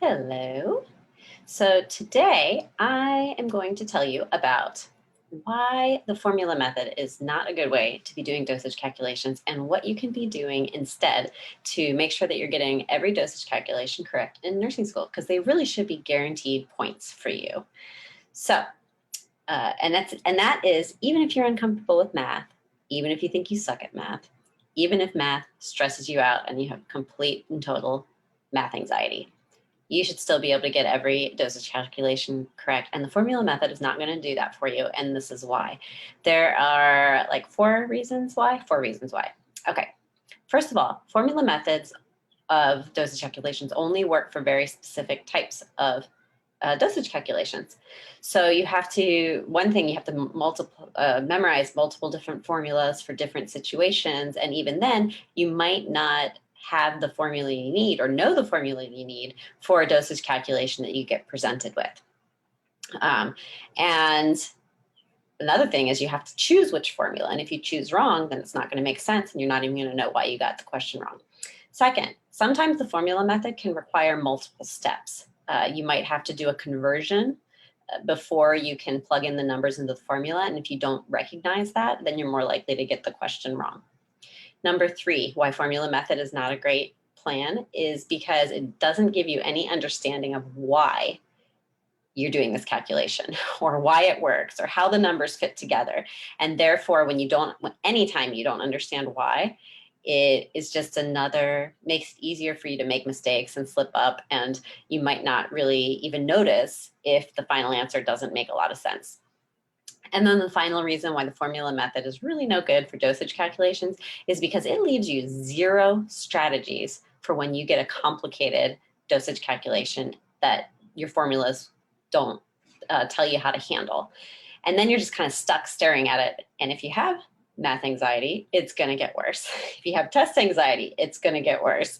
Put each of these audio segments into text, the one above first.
Hello. So today I am going to tell you about why the formula method is not a good way to be doing dosage calculations and what you can be doing instead to make sure that you're getting every dosage calculation correct in nursing school, because they really should be guaranteed points for you. So, and that is even if you're uncomfortable with math, even if you think you suck at math, even if math stresses you out and you have complete and total math anxiety, you should still be able to get every dosage calculation correct. And the formula method is not going to do that for you. And this is why. There are like four reasons why. Okay. First of all, formula methods of dosage calculations only work for very specific types of dosage calculations. So you have to, one thing, you have to memorize multiple different formulas for different situations. And even then, you might not have the formula you need or know the formula you need for a dosage calculation that you get presented with. And another thing is you have to choose which formula. And if you choose wrong, then it's not going to make sense and you're not even going to know why you got the question wrong. Second, sometimes the formula method can require multiple steps. You might have to do a conversion before you can plug in the numbers into the formula. And if you don't recognize that, then you're more likely to get the question wrong. Number three, why formula method is not a great plan is because it doesn't give you any understanding of why you're doing this calculation or why it works or how the numbers fit together. And therefore, anytime you don't understand why, it is just makes it easier for you to make mistakes and slip up, and you might not really even notice if the final answer doesn't make a lot of sense. And then the final reason why the formula method is really no good for dosage calculations is because it leaves you zero strategies for when you get a complicated dosage calculation that your formulas don't tell you how to handle. And then you're just kind of stuck staring at it. And if you have math anxiety, it's going to get worse. If you have test anxiety, it's going to get worse.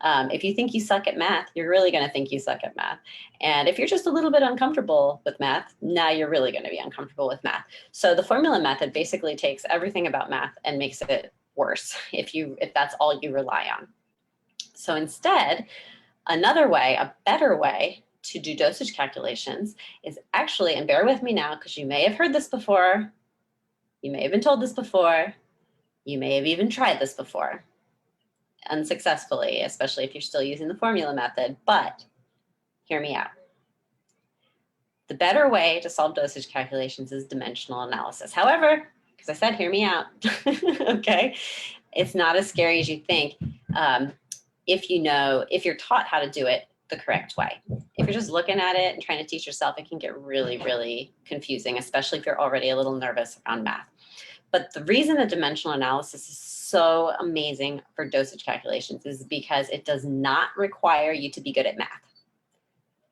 If you think you suck at math, you're really going to think you suck at math. And if you're just a little bit uncomfortable with math, now you're really going to be uncomfortable with math. So the formula method basically takes everything about math and makes it worse if that's all you rely on. So instead, another way, a better way to do dosage calculations is actually, and bear with me now because you may have heard this before, you may have been told this before, you may have even tried this before, unsuccessfully, especially if you're still using the formula method, but hear me out. The better way to solve dosage calculations is dimensional analysis. However, because I said hear me out, okay, it's not as scary as you think if you're taught how to do it the correct way. If you're just looking at it and trying to teach yourself, it can get really, really confusing, especially if you're already a little nervous around math. But the reason that dimensional analysis is so amazing for dosage calculations is because it does not require you to be good at math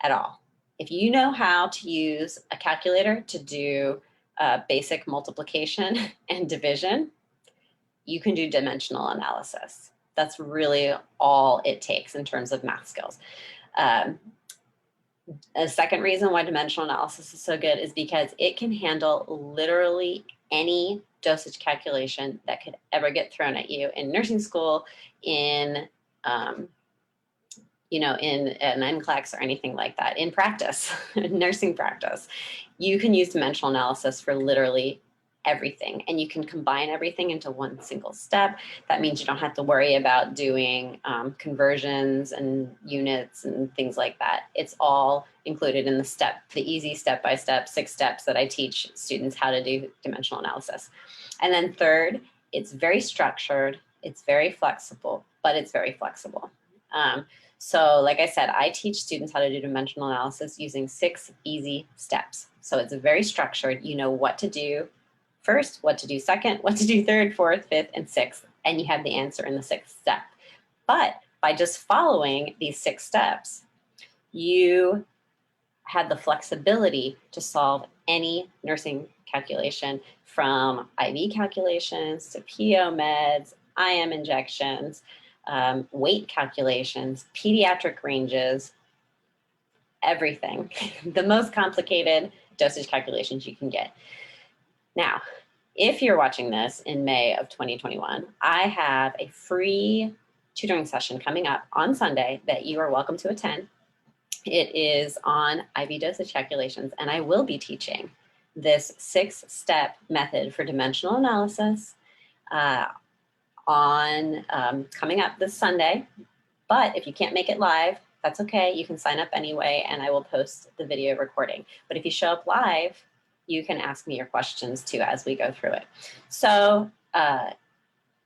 at all. If you know how to use a calculator to do basic multiplication and division, you can do dimensional analysis. That's really all it takes in terms of math skills. A second reason why dimensional analysis is so good is because it can handle literally any dosage calculation that could ever get thrown at you in nursing school, in an NCLEX or anything like that, in practice, nursing practice. You can use dimensional analysis for literally everything, and you can combine everything into one single step. That means you don't have to worry about doing conversions and units and things like that. It's all included in the easy step-by-step 6 steps that I teach students how to do dimensional analysis. And then third, it's very structured, it's very flexible, but it's very flexible. So like I said, I teach students how to do dimensional analysis using 6 easy steps. So it's very structured. You know what to do first, what to do second, what to do third, fourth, fifth, and sixth, and you have the answer in the 6th step. But by just following these 6 steps, you have the flexibility to solve any nursing calculation, from IV calculations to PO meds, IM injections, weight calculations, pediatric ranges, everything. The most complicated dosage calculations you can get. Now, if you're watching this in May of 2021, I have a free tutoring session coming up on Sunday that you are welcome to attend. It is on IV dosage calculations, and I will be teaching this 6-step method for dimensional analysis on coming up this Sunday. But if you can't make it live, that's okay. You can sign up anyway, and I will post the video recording. But if you show up live, you can ask me your questions too as we go through it. So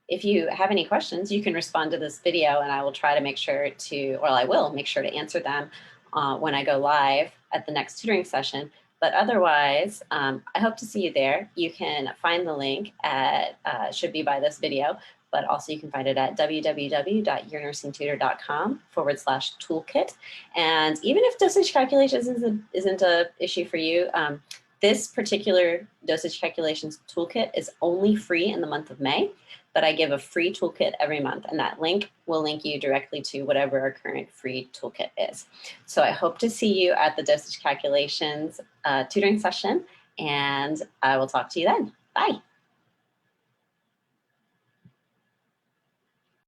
if you have any questions, you can respond to this video, and I will try to make sure to, or I will make sure to answer them when I go live at the next tutoring session. But otherwise, I hope to see you there. You can find the link at, should be by this video, but also you can find it at www.yournursingtutor.com/toolkit. And even if dosage calculations isn't an issue for you, this particular dosage calculations toolkit is only free in the month of May, but I give a free toolkit every month, and that link will link you directly to whatever our current free toolkit is. So I hope to see you at the dosage calculations tutoring session, and I will talk to you then. Bye.